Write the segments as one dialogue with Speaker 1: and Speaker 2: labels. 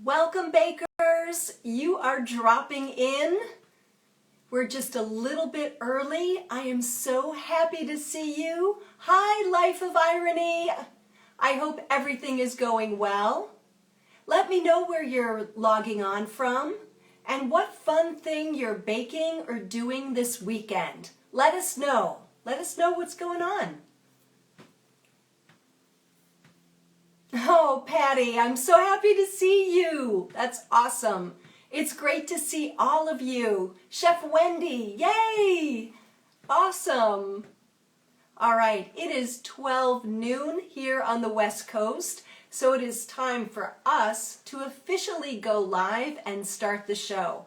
Speaker 1: Welcome, bakers. You are dropping in. We're just a little bit early. I am so happy to see you. Hi, Life of Irony. I hope everything is going well. Let me know where you're logging on from and what fun thing you're baking or doing this weekend. Let us know. Let us know what's going on. Oh, Patty, I'm so happy to see you. That's awesome. It's great to see all of you. Chef Wendy, yay! Awesome. All right, it is 12 noon here on the West Coast, so it is time for us to officially go live and start the show.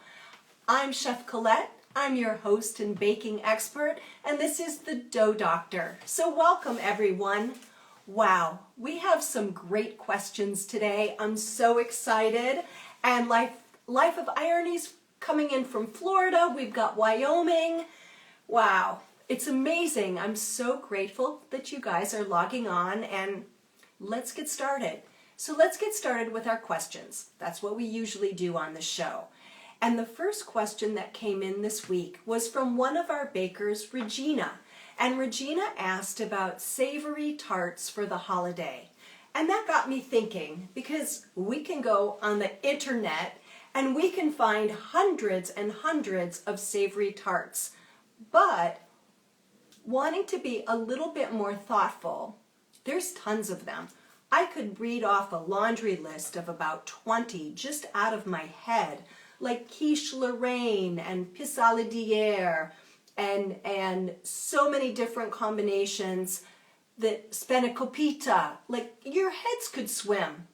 Speaker 1: I'm Chef Colette. I'm your host and baking expert, and this is the Dough Doctor. So welcome, everyone. Wow, we have some great questions today. I'm so excited. And Life of Irony's coming in from Florida. We've got Wyoming. Wow, it's amazing. I'm so grateful that you guys are logging on, and let's get started. So let's get started with our questions. That's what we usually do on the show. And the first question that came in this week was from one of our bakers, Regina. And Regina asked about savory tarts for the holiday. And that got me thinking, because we can go on the internet and we can find hundreds and hundreds of savory tarts. But wanting to be a little bit more thoughtful, there's tons of them. I could read off a laundry list of about 20 just out of my head, like quiche Lorraine and pissaladière, and so many different combinations, that spanakopita, like your heads could swim.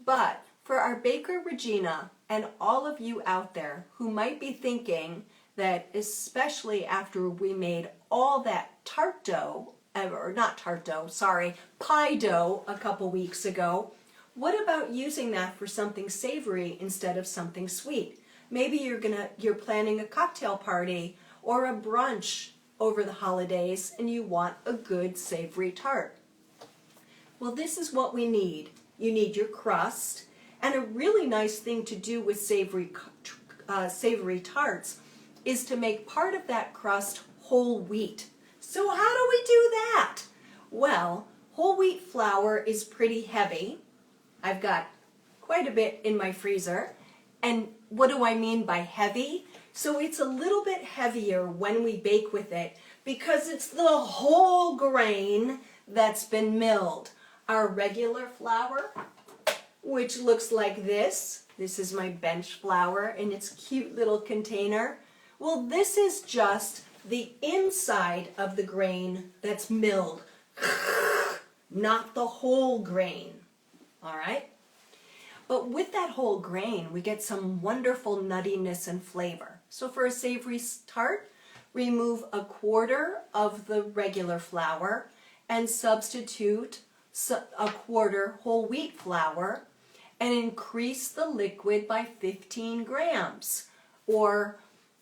Speaker 1: But for our baker Regina and all of you out there who might be thinking that, especially after we made all that tart dough, or not tart dough, sorry, pie dough a couple weeks ago, what about using that for something savory instead of something sweet? Maybe you're planning a cocktail party or a brunch over the holidays and you want a good savory tart. Well, this is what we need. You need your crust, and a really nice thing to do with savory tarts is to make part of that crust whole wheat. So how do we do that? Well, whole wheat flour is pretty heavy. I've got quite a bit in my freezer. And what do I mean by heavy? So it's a little bit heavier when we bake with it because it's the whole grain that's been milled. Our regular flour, which looks like this is my bench flour in its cute little container. Well, this is just the inside of the grain that's milled, not the whole grain. All right? But with that whole grain, we get some wonderful nuttiness and flavor. So for a savory tart, remove a quarter of the regular flour and substitute a quarter whole wheat flour and increase the liquid by 15 grams or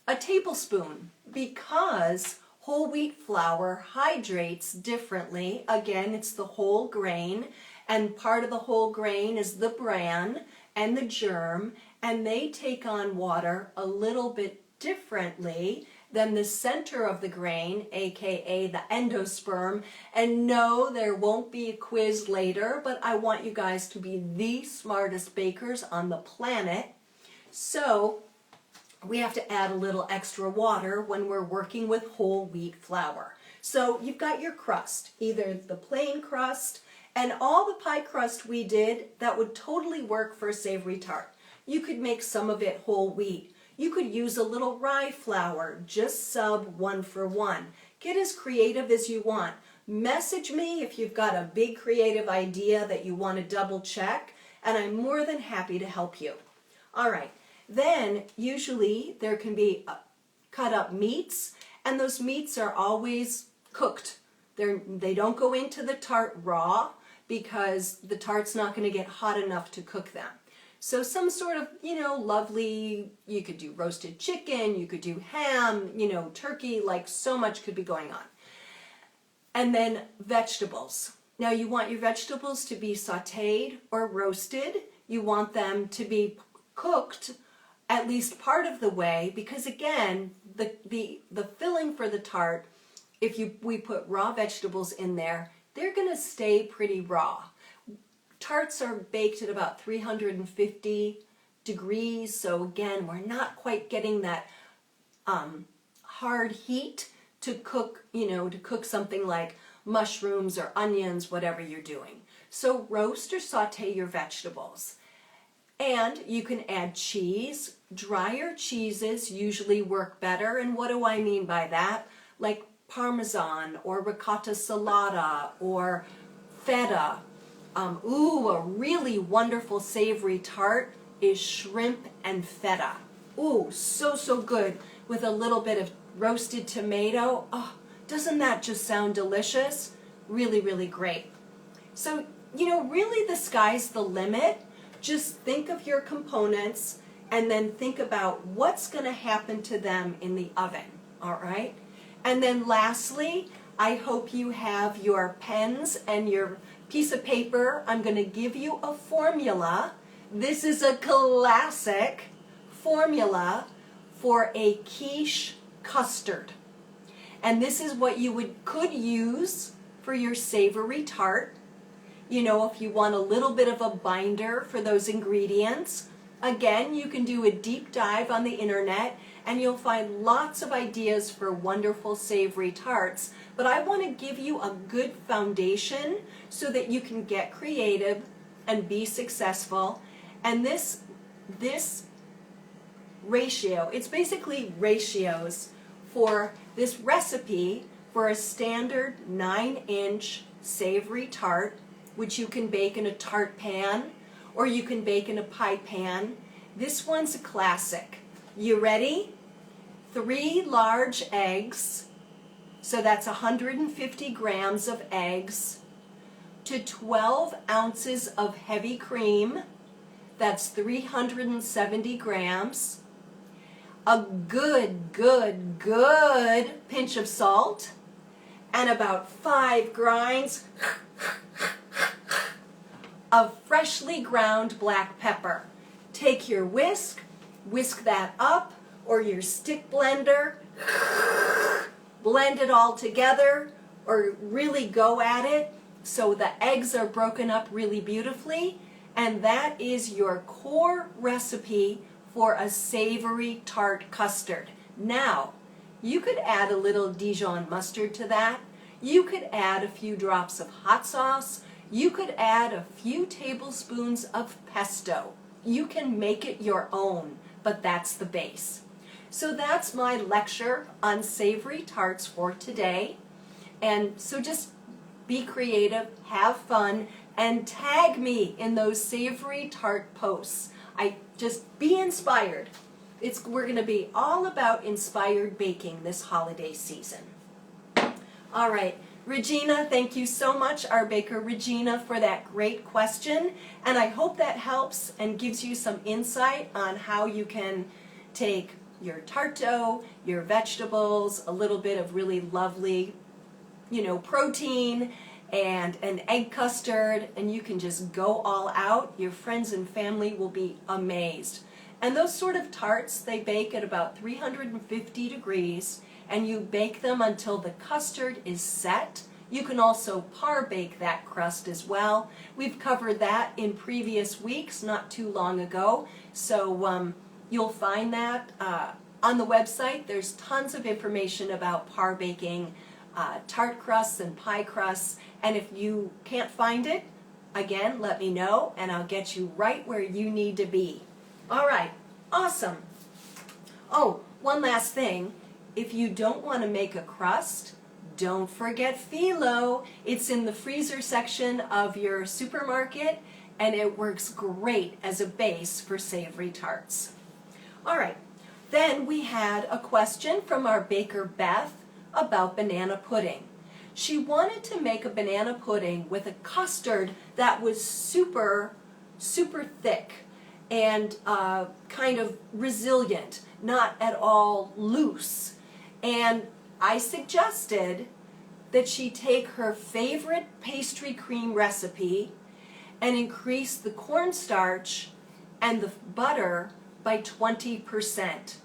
Speaker 1: a tablespoon, because whole wheat flour hydrates differently. Again, it's the whole grain, and part of the whole grain is the bran and the germ, and they take on water a little bit differently than the center of the grain, aka the endosperm. And no, there won't be a quiz later, but I want you guys to be the smartest bakers on the planet. So we have to add a little extra water when we're working with whole wheat flour. So you've got your crust, either the plain crust, and all the pie crust we did, that would totally work for a savory tart. You could make some of it whole wheat. You could use a little rye flour, just sub 1 for 1. Get as creative as you want. Message me if you've got a big creative idea that you want to double check, and I'm more than happy to help you. All right, then usually there can be cut up meats, and those meats are always cooked. They don't go into the tart raw, because the tart's not going to get hot enough to cook them. So some sort of, lovely, you could do roasted chicken, you could do ham, turkey, like so much could be going on. And then vegetables. Now you want your vegetables to be sautéed or roasted. You want them to be cooked at least part of the way, because again, the filling for the tart, if we put raw vegetables in there, they're going to stay pretty raw. Tarts are baked at about 350 degrees, so again, we're not quite getting that hard heat to cook, to cook something like mushrooms or onions, whatever you're doing. So roast or saute your vegetables. And you can add cheese. Drier cheeses usually work better. And what do I mean by that? Like Parmesan or ricotta salata or feta. A really wonderful savory tart is shrimp and feta. Ooh, so good with a little bit of roasted tomato. Oh, doesn't that just sound delicious? Really, really great. So, really the sky's the limit. Just think of your components and then think about what's going to happen to them in the oven, all right? And then lastly, I hope you have your pens and your piece of paper. I'm going to give you a formula. This is a classic formula for a quiche custard. And this is what you could use for your savory tart. If you want a little bit of a binder for those ingredients, again, you can do a deep dive on the internet and you'll find lots of ideas for wonderful savory tarts. But I want to give you a good foundation so that you can get creative and be successful. And this ratio, it's basically ratios for this recipe for a standard 9-inch savory tart, which you can bake in a tart pan or you can bake in a pie pan. This one's a classic. You ready? 3 large eggs, so that's 150 grams of eggs, to 12 ounces of heavy cream, that's 370 grams, a good pinch of salt, and about 5 grinds of freshly ground black pepper. Take your whisk that up, or your stick blender, blend it all together, or really go at it so the eggs are broken up really beautifully, and that is your core recipe for a savory tart custard. Now, you could add a little Dijon mustard to that. You could add a few drops of hot sauce. You could add a few tablespoons of pesto. You can make it your own, but that's the base. So that's my lecture on savory tarts for today. And so just be creative, have fun, and tag me in those savory tart posts. Just be inspired. We're going to be all about inspired baking this holiday season. All right. Regina, thank you so much, our baker Regina, for that great question. And I hope that helps and gives you some insight on how you can take your tart dough, your vegetables, a little bit of really lovely, protein, and an egg custard, and you can just go all out. Your friends and family will be amazed. And those sort of tarts, they bake at about 350 degrees, and you bake them until the custard is set. You can also par bake that crust as well. We've covered that in previous weeks, not too long ago. So you'll find that on the website. There's tons of information about par baking tart crusts and pie crusts. And if you can't find it, again, let me know and I'll get you right where you need to be. All right, awesome. Oh, one last thing. If you don't want to make a crust, don't forget phyllo. It's in the freezer section of your supermarket, and it works great as a base for savory tarts. All right, then we had a question from our baker Beth about banana pudding. She wanted to make a banana pudding with a custard that was super thick and kind of resilient, not at all loose. And I suggested that she take her favorite pastry cream recipe and increase the cornstarch and the butter by 20%.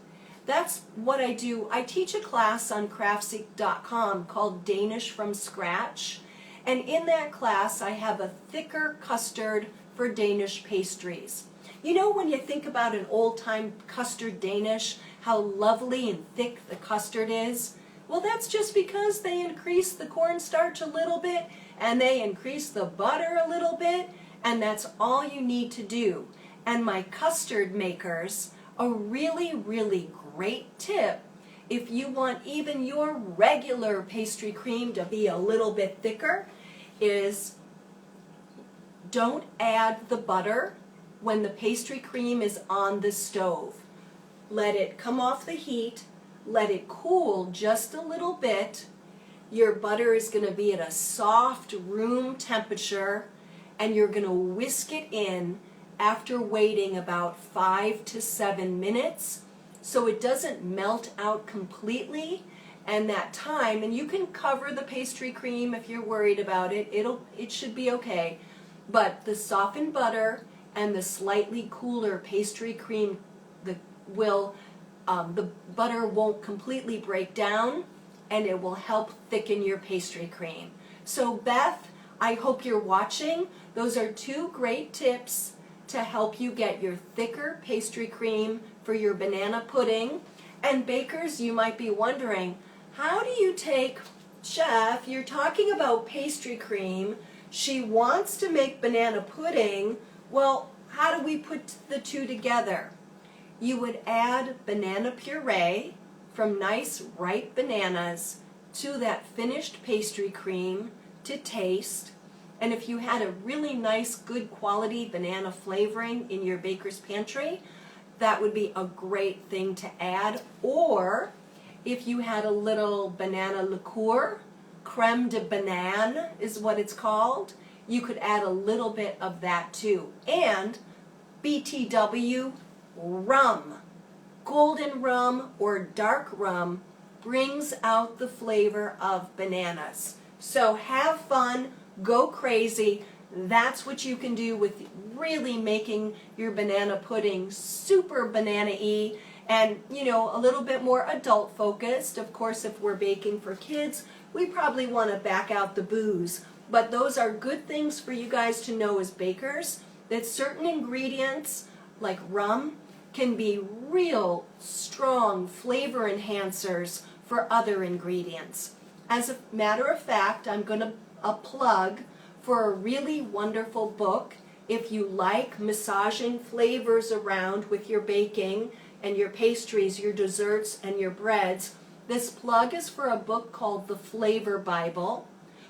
Speaker 1: That's what I do. I teach a class on Craftseek.com called Danish from Scratch. And in that class, I have a thicker custard for Danish pastries. You know, when you think about an old-time custard Danish, how lovely and thick the custard is? Well, that's just because they increase the cornstarch a little bit and they increase the butter a little bit, and that's all you need to do. And my custard makers, a really, really great tip, if you want even your regular pastry cream to be a little bit thicker, is don't add the butter when the pastry cream is on the stove. Let it come off the heat, let it cool just a little bit. Your butter is going to be at a soft room temperature, and you're going to whisk it in after waiting about 5 to 7 minutes so it doesn't melt out completely. And that time, and you can cover the pastry cream if you're worried about it, it should be okay. But the softened butter and the slightly cooler pastry cream, the butter won't completely break down, and it will help thicken your pastry cream. So Beth, I hope you're watching. Those are 2 great tips to help you get your thicker pastry cream for your banana pudding. And bakers, you might be wondering, how do you take, Chef, you're talking about pastry cream, she wants to make banana pudding, well, how do we put the 2 together? You would add banana puree from nice ripe bananas to that finished pastry cream to taste. And if you had a really nice, good quality banana flavoring in your baker's pantry, that would be a great thing to add. Or if you had a little banana liqueur, creme de banane is what it's called, you could add a little bit of that too. And BTW rum, golden rum or dark rum, brings out the flavor of bananas. So have fun, go crazy. That's what you can do with really making your banana pudding super banana-y and, you know, a little bit more adult focused. Of course, if we're baking for kids, we probably want to back out the booze. But those are good things for you guys to know as bakers, that certain ingredients like rum can be real strong flavor enhancers for other ingredients. As a matter of fact, I'm going to plug for a really wonderful book. If you like massaging flavors around with your baking and your pastries, your desserts, and your breads, this plug is for a book called The Flavor Bible,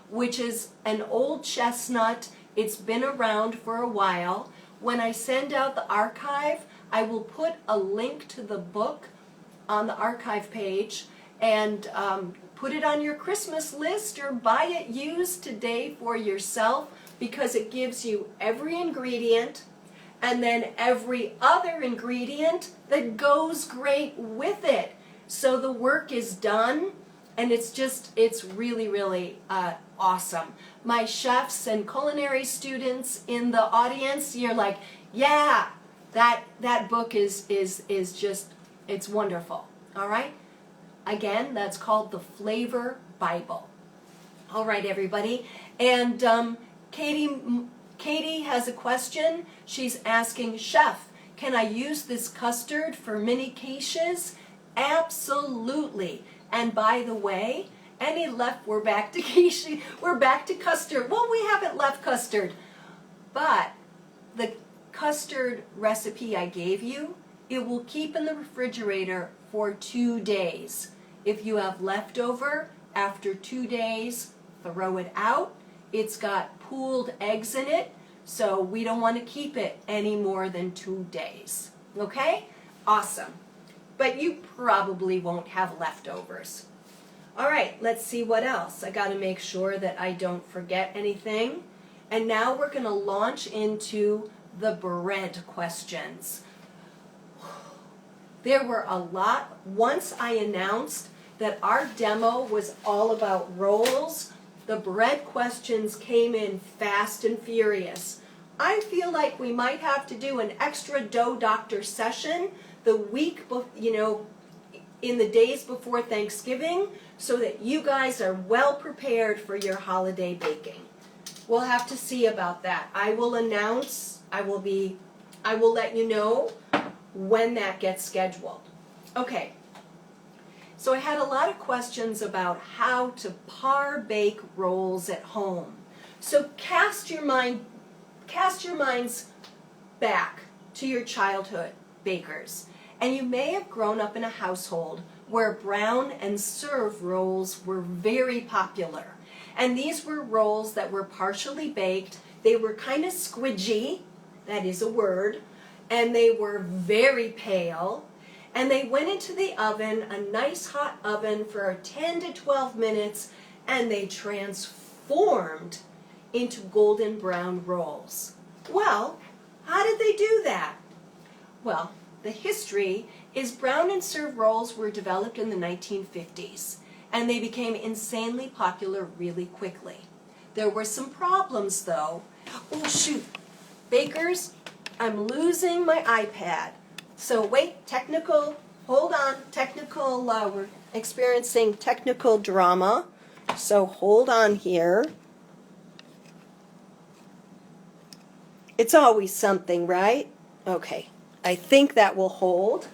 Speaker 1: which is an old chestnut. It's been around for a while. When I send out the archive, I will put a link to the book on the archive page, and put it on your Christmas list or buy it used today for yourself, because it gives you every ingredient and then every other ingredient that goes great with it. So the work is done, and it's really, really awesome. My chefs and culinary students in the audience, you're like, yeah, that book is just, it's wonderful. All right? Again, that's called The Flavor Bible. All right, everybody. And Katie has a question. She's asking, Chef, can I use this custard for mini quiches? Absolutely. And by the way, we're back to quiche, we're back to custard. Well, we haven't left custard, but the custard recipe I gave you, it will keep in the refrigerator for 2 days. If you have leftover after 2 days, throw it out. It's got pooled eggs in it, so we don't want to keep it any more than 2 days. Okay? Awesome. But you probably won't have leftovers. All right, let's see what else. I got to make sure that I don't forget anything. And now we're going to launch into the bread questions. There were a lot. Once I announced that our demo was all about rolls, the bread questions came in fast and furious. I feel like we might have to do an extra dough doctor session the week, in the days before Thanksgiving, so that you guys are well prepared for your holiday baking. We'll have to see about that. I will let you know when that gets scheduled. Okay. So I had a lot of questions about how to par bake rolls at home. So cast your minds back to your childhood, bakers. And you may have grown up in a household where brown and serve rolls were very popular. And these were rolls that were partially baked. They were kind of squidgy, that is a word, and they were very pale. And they went into the oven, a nice hot oven, for 10 to 12 minutes, and they transformed into golden brown rolls. Well, how did they do that? Well, the history is brown and serve rolls were developed in the 1950s, and they became insanely popular really quickly. There were some problems, though. Oh, shoot. Bakers, I'm losing my iPad. So wait, hold on, we're experiencing technical drama. So hold on here. It's always something, right? Okay, I think that will hold.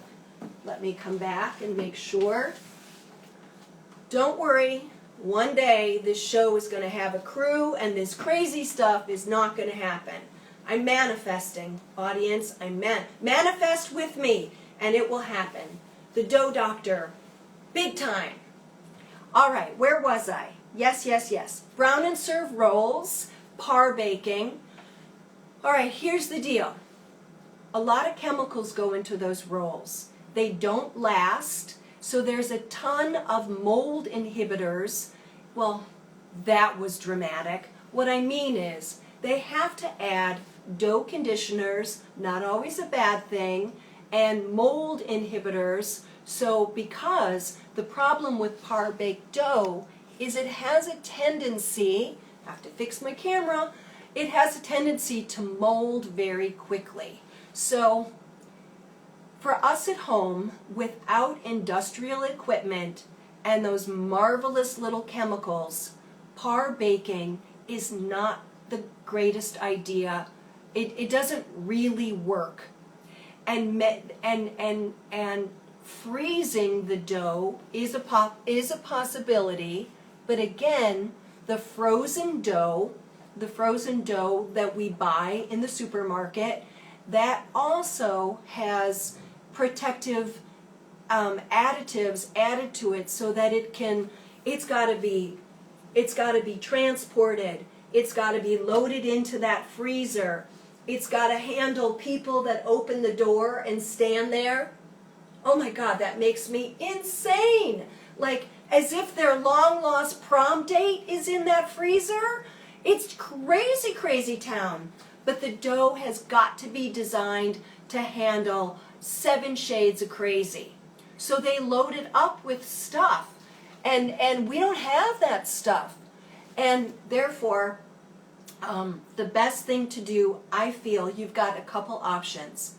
Speaker 1: Let me come back and make sure. Don't worry, one day this show is going to have a crew and this crazy stuff is not going to happen. I'm manifesting, audience. Manifest with me, and it will happen. The dough doctor, big time. All right, where was I? Yes. Brown and serve rolls, par baking. All right, here's the deal. A lot of chemicals go into those rolls. They don't last, so there's a ton of mold inhibitors. Well, that was dramatic. What I mean is, they have to add dough conditioners, not always a bad thing, and mold inhibitors. So because the problem with par baked dough is it has a tendency, I have to fix my camera, it has a tendency to mold very quickly. So for us at home, without industrial equipment and those marvelous little chemicals, par baking is not the greatest idea. It doesn't really work. And freezing the dough is a possibility, but again, the frozen dough that we buy in the supermarket, that also has protective additives added to it so that it's got to be transported. It's got to be loaded into that freezer. It's got to handle people that open the door and stand there. Oh my God, that makes me insane. Like as if their long lost prom date is in that freezer. It's crazy, crazy town. But the dough has got to be designed to handle 7 shades of crazy. So they load it up with stuff. And we don't have that stuff. And therefore, the best thing to do, I feel, you've got a couple options.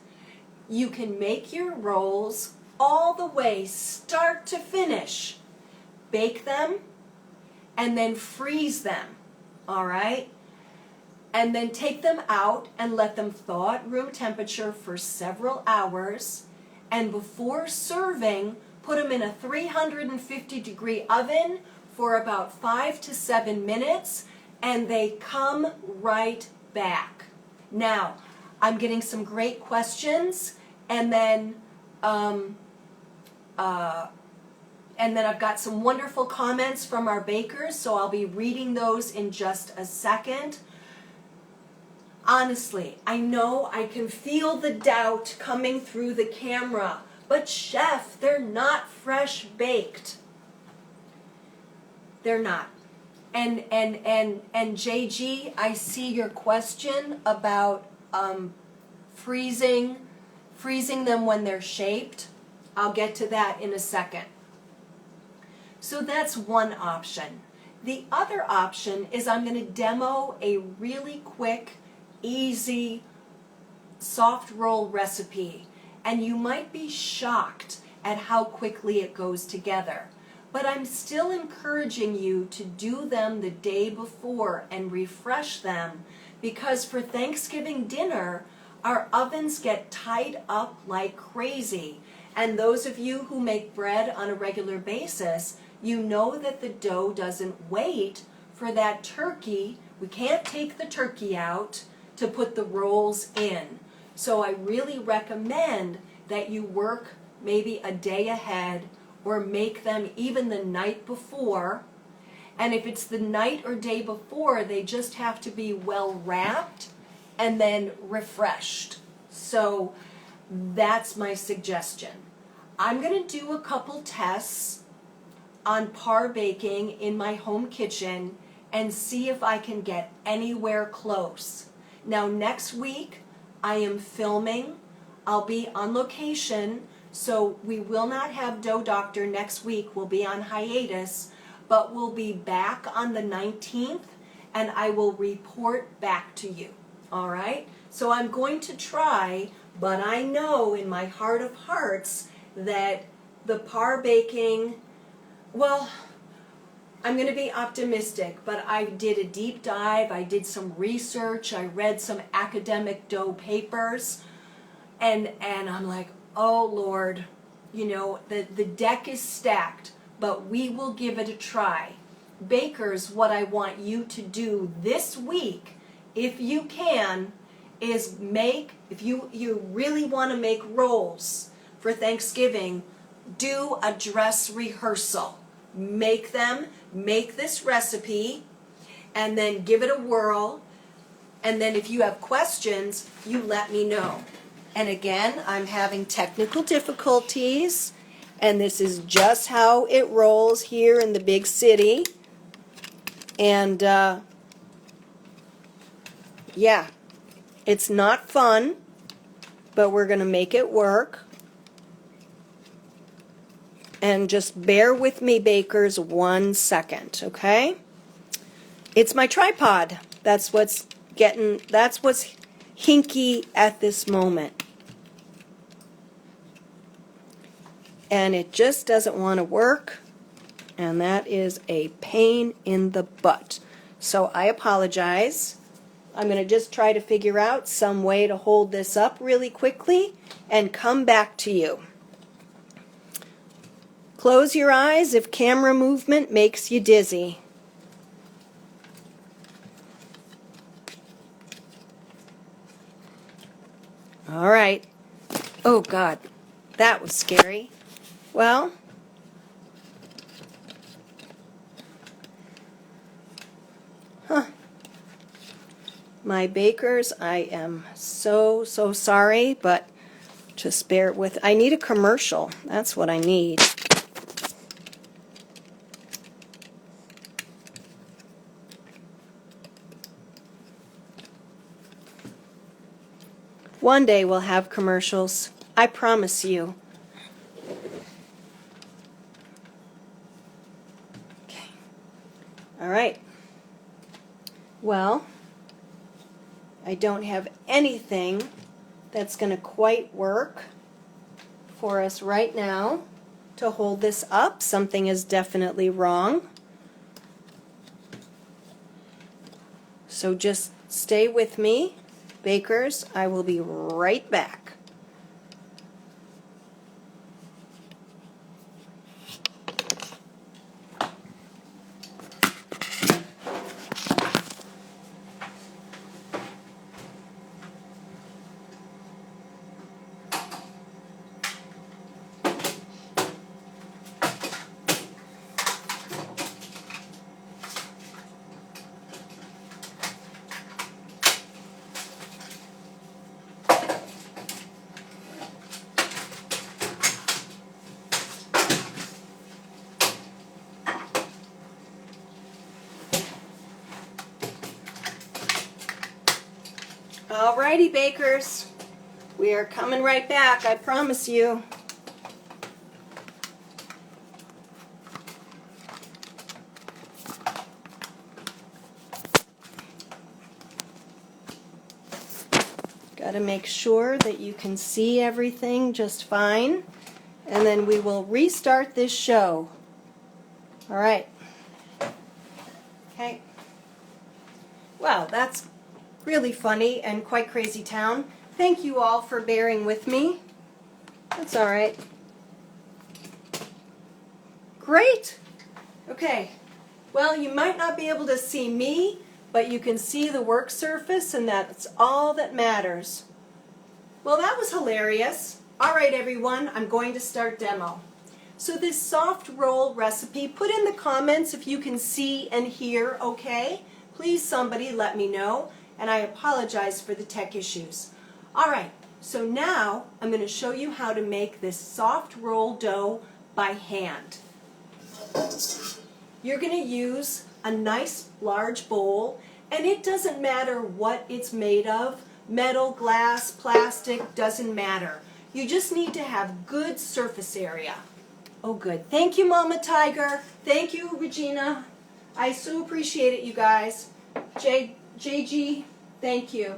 Speaker 1: You can make your rolls all the way, start to finish. Bake them, and then freeze them, all right? And then take them out and let them thaw at room temperature for several hours. And before serving, put them in a 350-degree oven for about 5 to 7 minutes, and they come right back. Now, I'm getting some great questions, and then I've got some wonderful comments from our bakers, so I'll be reading those in just a second. Honestly, I know I can feel the doubt coming through the camera, but chef, they're not fresh baked. They're not. And JG, I see your question about freezing them when they're shaped. I'll get to that in a second. So that's one option. The other option is I'm going to demo a really quick easy soft roll recipe, and you might be shocked at how quickly it goes together. But I'm still encouraging you to do them the day before and refresh them, because for Thanksgiving dinner, our ovens get tied up like crazy. And those of you who make bread on a regular basis, you know that the dough doesn't wait for that turkey. We can't take the turkey out to put the rolls in. So I really recommend that you work maybe a day ahead or make them even the night before. And if it's the night or day before, they just have to be well wrapped and then refreshed. So that's my suggestion. I'm going to do a couple tests on par baking in my home kitchen and see if I can get anywhere close. Now next week I am filming. I'll be on location, so we will not have Dough Doctor next week. We'll be on hiatus, but we'll be back on the 19th and I will report back to you. All right? So I'm going to try, but I know in my heart of hearts that the par baking, well, I'm going to be optimistic, but I did a deep dive, I did some research, I read some academic dough papers, and I'm like, oh Lord, you know, the deck is stacked, but we will give it a try. Bakers, what I want you to do this week, if you can, is make, if you really want to make rolls for Thanksgiving, do a dress rehearsal. Make them, make this recipe, and then give it a whirl. And then if you have questions, you let me know. And again, I'm having technical difficulties, and this is just how it rolls here in the big city. And yeah, it's not fun, but we're going to make it work. And just bear with me, bakers, 1 second, okay? It's my tripod. That's what's hinky at this moment. And it just doesn't want to work, and that is a pain in the butt. So I apologize. I'm going to just try to figure out some way to hold this up really quickly and come back to you. Close your eyes if camera movement makes you dizzy. All right. Oh God, that was scary. Well, my bakers, I am so sorry, but just bear with. I need a commercial. That's what I need. One day we'll have commercials. I promise you. Okay. All right. Well, I don't have anything that's going to quite work for us right now to hold this up. Something is definitely wrong. So just stay with me, bakers. I will be right back. Alrighty, bakers, we are coming right back, I promise you. Got to make sure that you can see everything just fine. And then we will restart this show. All right. Okay. Wow, that's really funny and quite crazy town. Thank you all for bearing with me. That's all right. Great. Okay. Well, you might not be able to see me, but you can see the work surface, and that's all that matters. Well, that was hilarious. All right, everyone, I'm going to start demo. So this soft roll recipe, put in the comments if you can see and hear okay. Please, somebody let me know, and I apologize for the tech issues. All right, so now I'm going to show you how to make this soft roll dough by hand. You're going to use a nice large bowl, and it doesn't matter what it's made of, metal, glass, plastic, doesn't matter. You just need to have good surface area. Oh, good. Thank you, Mama Tiger. Thank you, Regina. I so appreciate it, you guys. JG, thank you.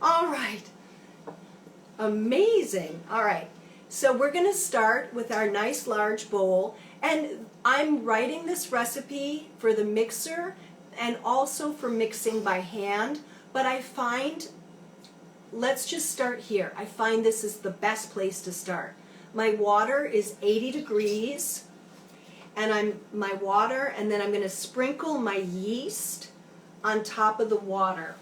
Speaker 1: All right. Amazing. All right. So we're going to start with our nice large bowl, and I'm writing this recipe for the mixer and also for mixing by hand, but I find, let's just start here. I find this is the best place to start. My water is 80 degrees, and then I'm going to sprinkle my yeast on top of the water.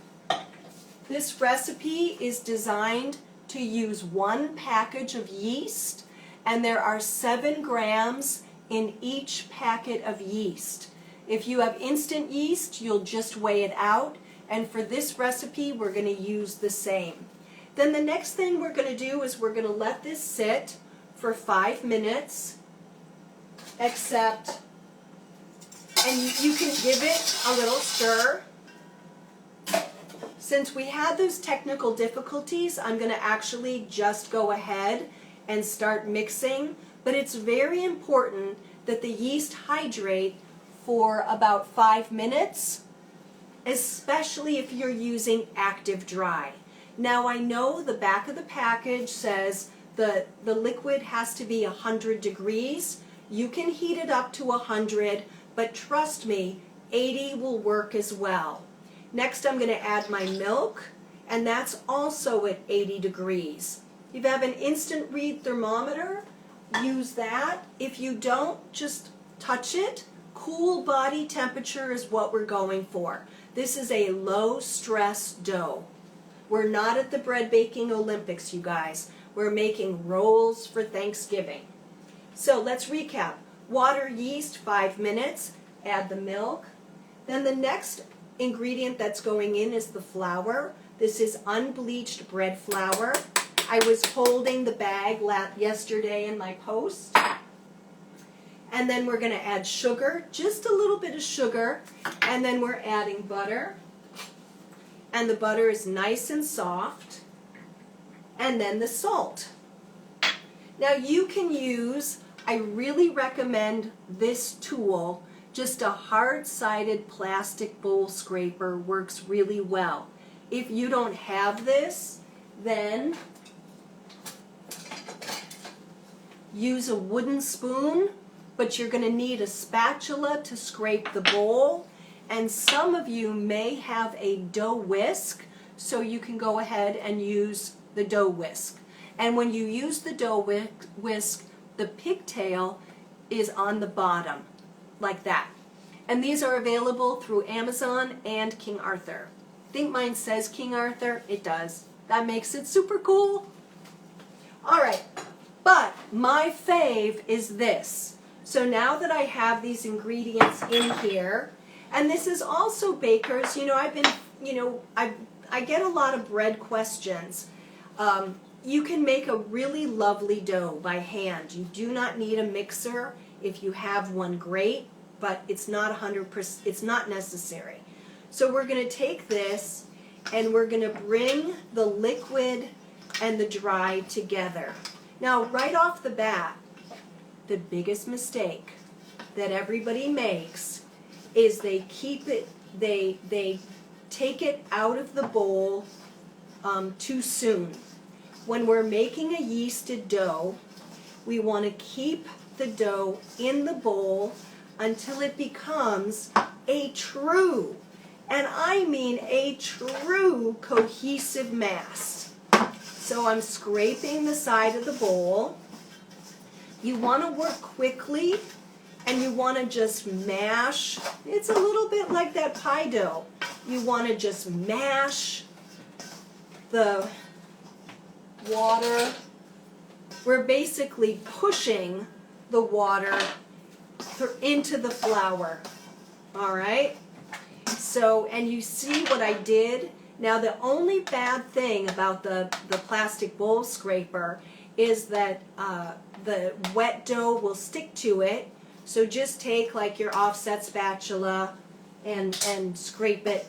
Speaker 1: This recipe is designed to use 1 package of yeast, and there are 7 grams in each packet of yeast. If you have instant yeast, you'll just weigh it out, and for this recipe, we're going to use the same. Then the next thing we're going to do is we're going to let this sit for 5 minutes, and you can give it a little stir. Since we had those technical difficulties, I'm going to actually just go ahead and start mixing, but it's very important that the yeast hydrate for about 5 minutes, especially if you're using active dry. Now I know the back of the package says the liquid has to be 100 degrees. You can heat it up to 100, but trust me, 80 will work as well. Next I'm going to add my milk, and that's also at 80 degrees. If you have an instant read thermometer, use that. If you don't, just touch it. Cool body temperature is what we're going for. This is a low stress dough. We're not at the bread baking Olympics, you guys. We're making rolls for Thanksgiving. So let's recap. Water, yeast, 5 minutes. Add the milk. Then the next ingredient that's going in is the flour. This is unbleached bread flour. I was holding the bag yesterday in my post. And then we're going to add sugar, just a little bit of sugar. And then we're adding butter. And the butter is nice and soft. And then the salt. Now you can use, I really recommend this tool. Just a hard-sided plastic bowl scraper works really well. If you don't have this, then use a wooden spoon, but you're going to need a spatula to scrape the bowl. And some of you may have a dough whisk, so you can go ahead and use the dough whisk. And when you use the dough whisk, the pigtail is on the bottom, like that. And these are available through Amazon and King Arthur. I think mine says King Arthur. It does. That makes it super cool. All right, but my fave is this. So now that I have these ingredients in here, and this is also bakers, I get a lot of bread questions. You can make a really lovely dough by hand. You do not need a mixer. If you have one, great, but it's not 100%, it's not necessary. So we're going to take this and we're going to bring the liquid and the dry together. Now, right off the bat, the biggest mistake that everybody makes is they take it out of the bowl too soon. When we're making a yeasted dough, we want to keep the dough in the bowl until it becomes a true, and I mean a true cohesive mass. So I'm scraping the side of the bowl. You want to work quickly, and you want to just mash. It's a little bit like that pie dough. You want to just mash the water. We're basically pushing the water into the flour. All right? So, and you see what I did? Now, the only bad thing about the plastic bowl scraper is that the wet dough will stick to it. So just take like your offset spatula and scrape it.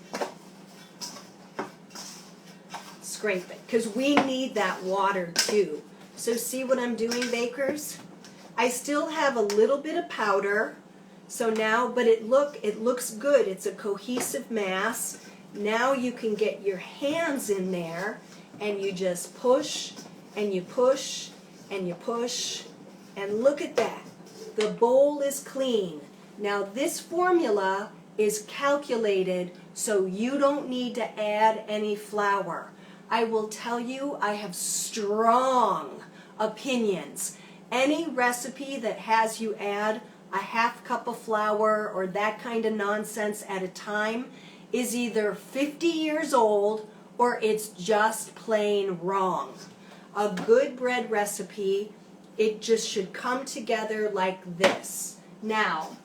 Speaker 1: Scrape it, because we need that water too. So see what I'm doing, bakers? I still have a little bit of powder. So now, but it looks good. It's a cohesive mass. Now you can get your hands in there and you just push and you push and you push, and look at that. The bowl is clean. Now this formula is calculated so you don't need to add any flour. I will tell you, I have strong opinions. Any recipe that has you add a half cup of flour or that kind of nonsense at a time is either 50 years old or it's just plain wrong. A good bread recipe, it just should come together like this. Now,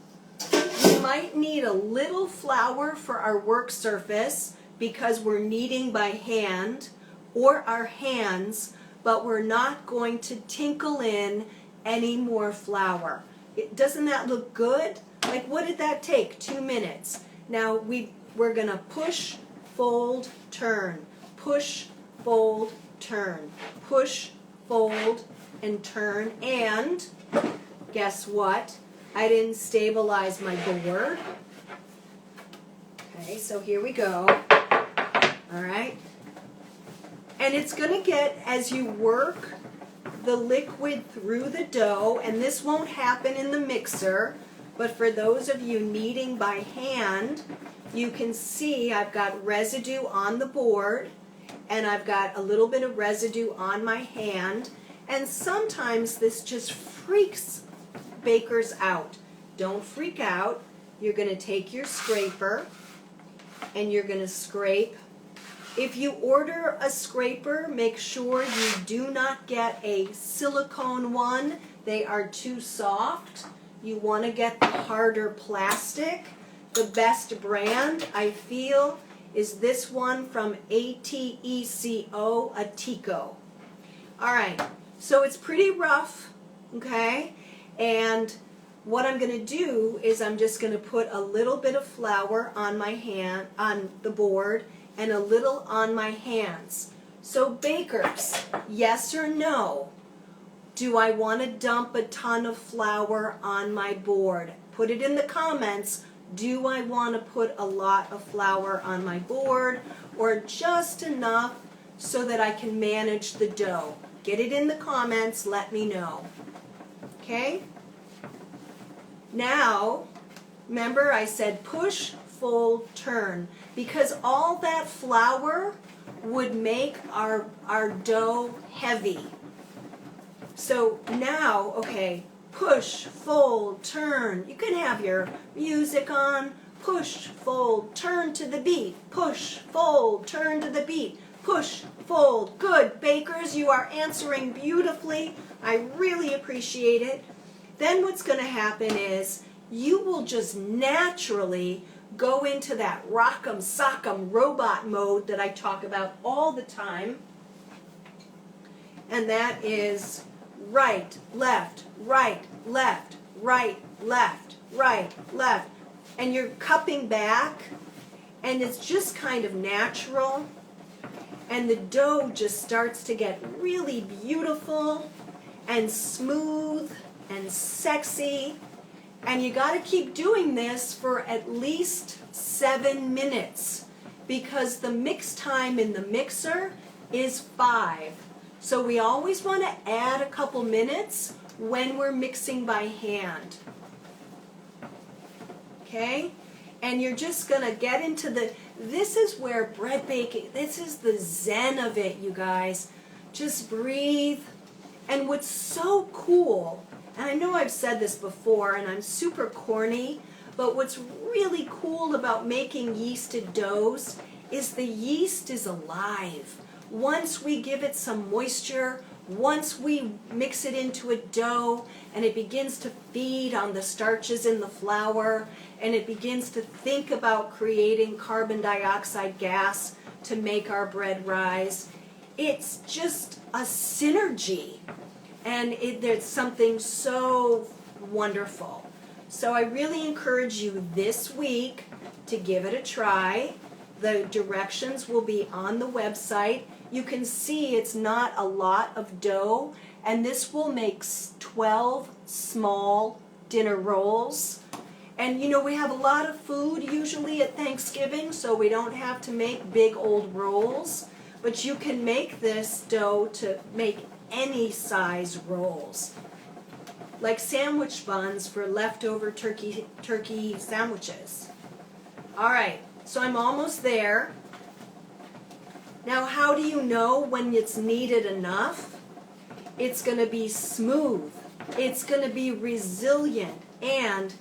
Speaker 1: we might need a little flour for our work surface because we're kneading by hand or our hands, but we're not going to tinkle in any more flour. Doesn't that look good? Like, what did that take? 2 minutes. Now we're going to push, fold, turn. Push, fold, turn. Push, fold, and turn. And guess what? I didn't stabilize my board. Okay, so here we go. All right. And it's going to get, as you work the liquid through the dough, and this won't happen in the mixer, but for those of you kneading by hand, you can see I've got residue on the board, and I've got a little bit of residue on my hand, and sometimes this just freaks bakers out. Don't freak out. You're going to take your scraper, and you're going to scrape. If you order a scraper, make sure you do not get a silicone one. They are too soft. You want to get the harder plastic. The best brand, I feel, is this one from ATECO, Atico. All right, so it's pretty rough, okay? And what I'm going to do is I'm just going to put a little bit of flour on my hand, on the board, and a little on my hands. So bakers, yes or no? Do I want to dump a ton of flour on my board? Put it in the comments. Do I want to put a lot of flour on my board, or just enough so that I can manage the dough? Get it in the comments, let me know. Okay? Now, remember I said push, fold, turn, because all that flour would make our dough heavy. So now, okay, push, fold, turn. You can have your music on. Push, fold, turn to the beat. Push, fold, turn to the beat. Push, fold. Good, bakers, you are answering beautifully. I really appreciate it. Then what's going to happen is you will just naturally go into that rock'em sock'em robot mode that I talk about all the time. And that is right, left, right, left, right, left, right, left. And you're cupping back, and it's just kind of natural. And the dough just starts to get really beautiful and smooth and sexy. And you got to keep doing this for at least 7 minutes, because the mix time in the mixer is 5. So we always want to add a couple minutes when we're mixing by hand. Okay? And you're just going to get into this is where bread baking, this is the zen of it, you guys. Just breathe. And what's so cool, and I know I've said this before and I'm super corny, but what's really cool about making yeasted doughs is the yeast is alive. Once we give it some moisture, once we mix it into a dough and it begins to feed on the starches in the flour and it begins to think about creating carbon dioxide gas to make our bread rise, it's just a synergy. And there's something so wonderful. So I really encourage you this week to give it a try. The directions will be on the website. You can see it's not a lot of dough, and this will make 12 small dinner rolls. And you know, we have a lot of food usually at Thanksgiving, so we don't have to make big old rolls, but you can make this dough to make any size rolls, like sandwich buns for leftover turkey sandwiches. All right, so I'm almost there. Now, how do you know when it's kneaded enough? It's going to be smooth. It's going to be resilient. And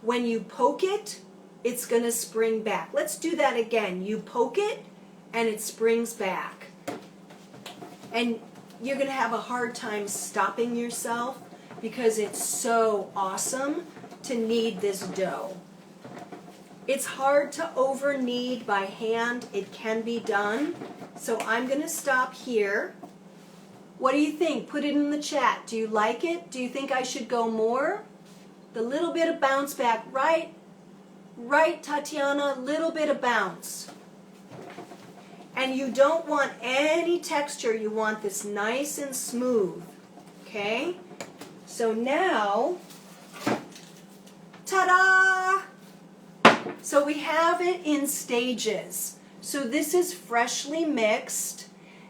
Speaker 1: when you poke it, it's going to spring back. Let's do that again. You poke it, and it springs back. And you're going to have a hard time stopping yourself because it's so awesome to knead this dough. It's hard to over knead by hand. It can be done. So I'm going to stop here. What do you think? Put it in the chat. Do you like it? Do you think I should go more? The little bit of bounce back, right? Right, Tatiana, little bit of bounce. And you don't want any texture. You want this nice and smooth. Okay? So now, ta-da! So we have it in stages. So this is freshly mixed,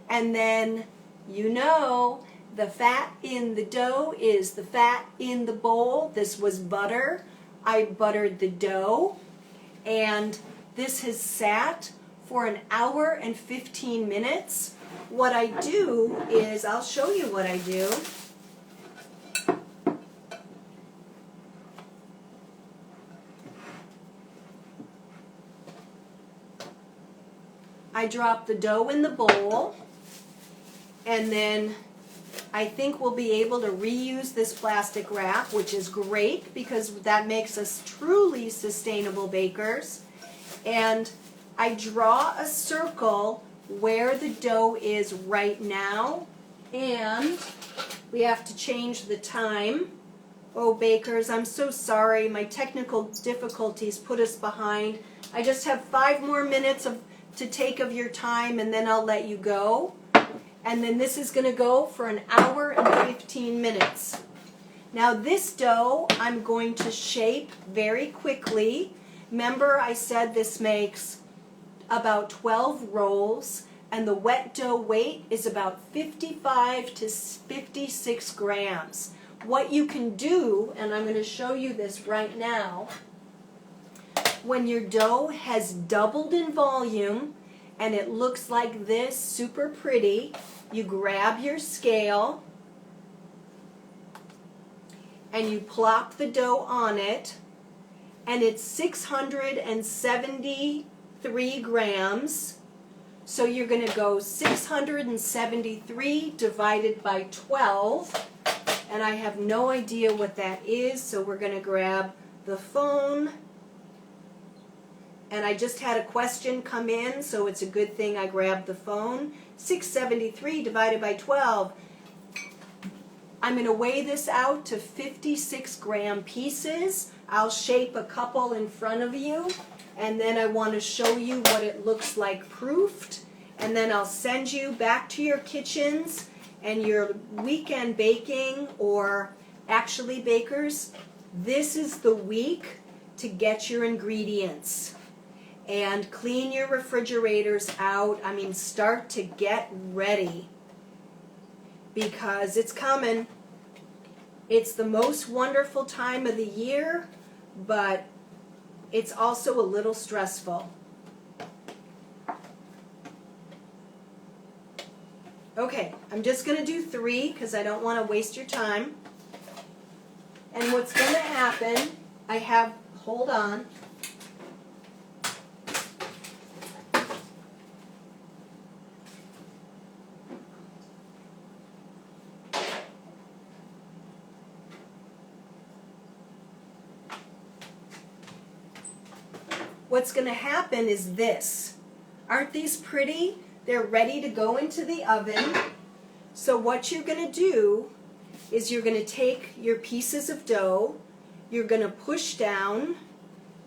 Speaker 1: and then you know the fat in the dough is the fat in the bowl. This was butter. I buttered the dough, and this has sat for an hour and 15 minutes. What I do is, I'll show you what I do. I drop the dough in the bowl, and then I think we'll be able to reuse this plastic wrap, which is great because that makes us truly sustainable bakers. And I draw a circle where the dough is right now, and we have to change the time. Oh, bakers, I'm so sorry. My technical difficulties put us behind. I just have 5 more minutes to take of your time, and then I'll let you go. And then this is going to go for an hour and 15 minutes. Now this dough I'm going to shape very quickly. Remember I said this makes about 12 rolls, and the wet dough weight is about 55 to 56 grams. What you can do, and I'm going to show you this right now, when your dough has doubled in volume and it looks like this, super pretty, you grab your scale and you plop the dough on it, and it's 673 grams. So you're going to go 673 divided by 12, and I have no idea what that is, so we're going to grab the phone. And I just had a question come in, so it's a good thing I grabbed the phone. 673 divided by 12. I'm going to weigh this out to 56-gram pieces. I'll shape a couple in front of you, and then I want to show you what it looks like proofed. And then I'll send you back to your kitchens and your weekend baking, or actually, bakers, this is the week to get your ingredients. And clean your refrigerators out. I mean, start to get ready because it's coming. It's the most wonderful time of the year, but it's also a little stressful. Okay, I'm just going to do 3 because I don't want to waste your time. And what's going to happen, hold on. What's going to happen is this. Aren't these pretty? They're ready to go into the oven. So what you're going to do is you're going to take your pieces of dough, you're going to push down,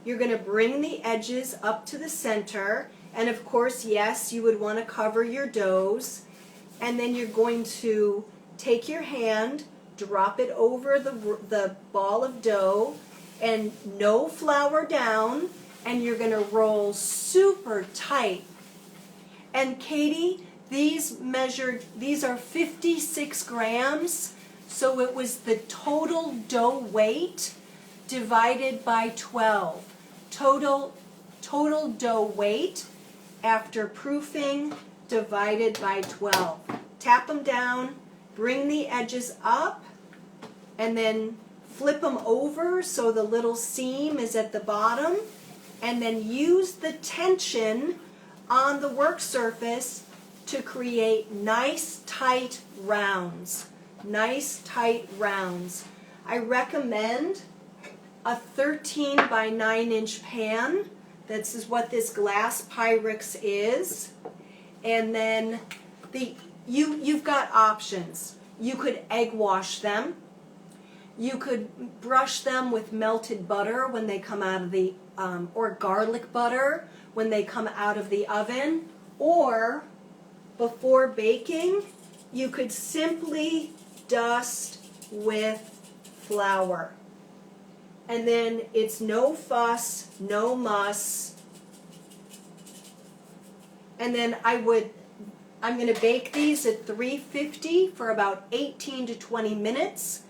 Speaker 1: you're going to bring the edges up to the center, and of course, yes, you would want to cover your doughs, and then you're going to take your hand, drop it over the ball of dough, and no flour down, and you're going to roll super tight. And Katie, these are 56 grams, so it was the total dough weight divided by 12. Total dough weight after proofing divided by 12. Tap them down, bring the edges up, and then flip them over so the little seam is at the bottom, and then use the tension on the work surface to create nice tight rounds. Nice tight rounds. I recommend a 13 by 9 inch pan. This is what this glass Pyrex is. And then you've got options. You could egg wash them. You could brush them with melted butter when they come out of the, or garlic butter when they come out of the oven. Or before baking, you could simply dust with flour. And then it's no fuss, no muss. And then I'm going to bake these at 350 for about 18 to 20 minutes.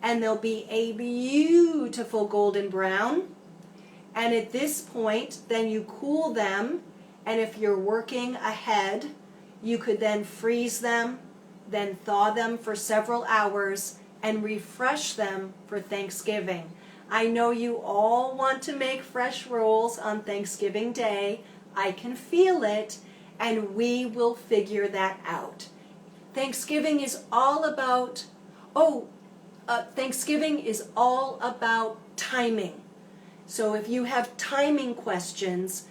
Speaker 1: And they'll be a beautiful golden brown. And at this point, then you cool them. And if you're working ahead, you could then freeze them, then thaw them for several hours, and refresh them for Thanksgiving. I know you all want to make fresh rolls on Thanksgiving Day. I can feel it, and we will figure that out. Thanksgiving is all about, Thanksgiving is all about timing. So if you have timing questions,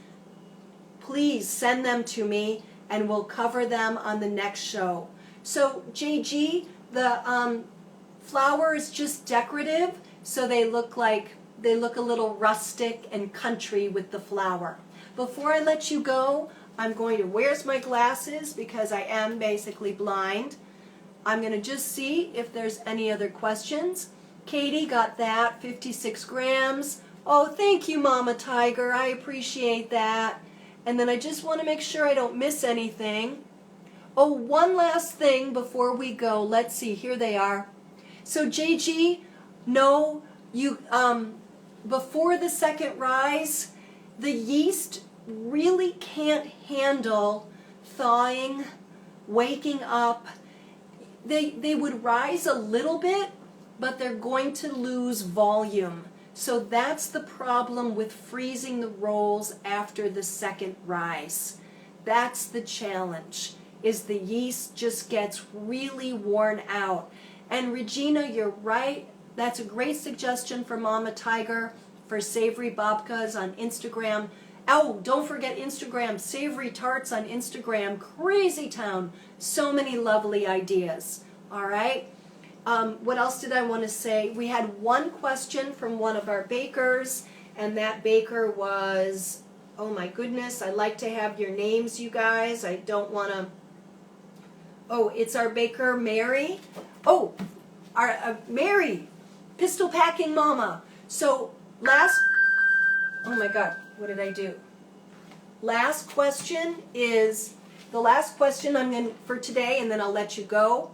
Speaker 1: please send them to me and we'll cover them on the next show. So JG, the flower is just decorative, so they look a little rustic and country with the flower. Before I let you go, I'm going to, where's my glasses, because I am basically blind. I'm going to just see if there's any other questions. Katie got that, 56 grams. Oh, thank you, Mama Tiger. I appreciate that. And then I just want to make sure I don't miss anything. Oh, one last thing before we go. Let's see. Here they are. So JG, no, before the second rise, the yeast really can't handle thawing, waking up. They would rise a little bit, but they're going to lose volume. So that's the problem with freezing the rolls after the second rise. That's the challenge, is the yeast just gets really worn out. And Regina, you're right. That's a great suggestion for Mama Tiger for Savory Babkas on Instagram. Oh, don't forget Instagram, Savory Tarts on Instagram, Crazy Town. So many lovely ideas. All right. What else did I want to say? We had one question from one of our bakers, and that baker was, oh my goodness, I like to have your names, you guys. I don't want to. Oh, it's our baker, Mary. Oh, our Mary, Pistol Packing Mama. So oh my God, what did I do? last question is the last question I'm going for today, and then I'll let you go.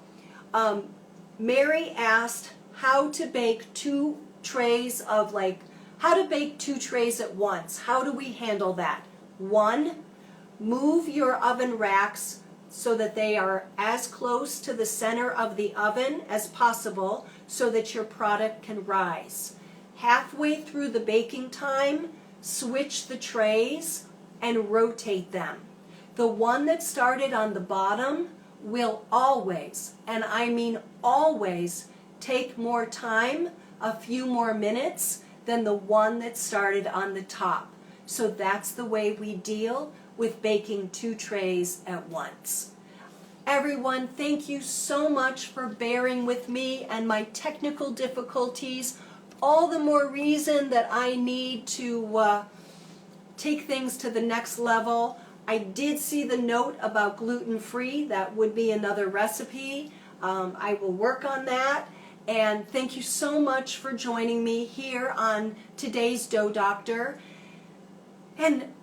Speaker 1: Mary asked how to bake 2 trays of how to bake 2 trays at once. How do we handle that? 1, move your oven racks so that they are as close to the center of the oven as possible so that your product can rise. Halfway through the baking time, switch the trays and rotate them. The one that started on the bottom will always, and I mean always, take more time, a few more minutes, than the one that started on the top. So that's the way we deal with baking 2 trays at once. Everyone, thank you so much for bearing with me and my technical difficulties. All the more reason that I need to take things to the next level. I did see the note about gluten-free. That would be another recipe. I will work on that. And thank you so much for joining me here on today's Dough Doctor. And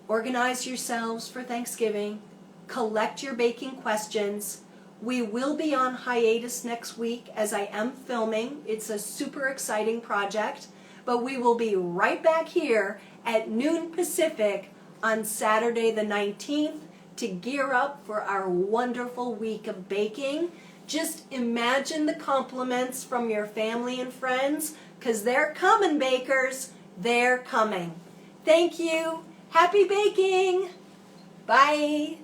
Speaker 1: organize yourselves for Thanksgiving. Collect your baking questions. We will be on hiatus next week as I am filming. It's a super exciting project. But we will be right back here at noon Pacific on Saturday the 19th to gear up for our wonderful week of baking. Just imagine the compliments from your family and friends, because they're coming, bakers. They're coming. Thank you. Happy baking. Bye.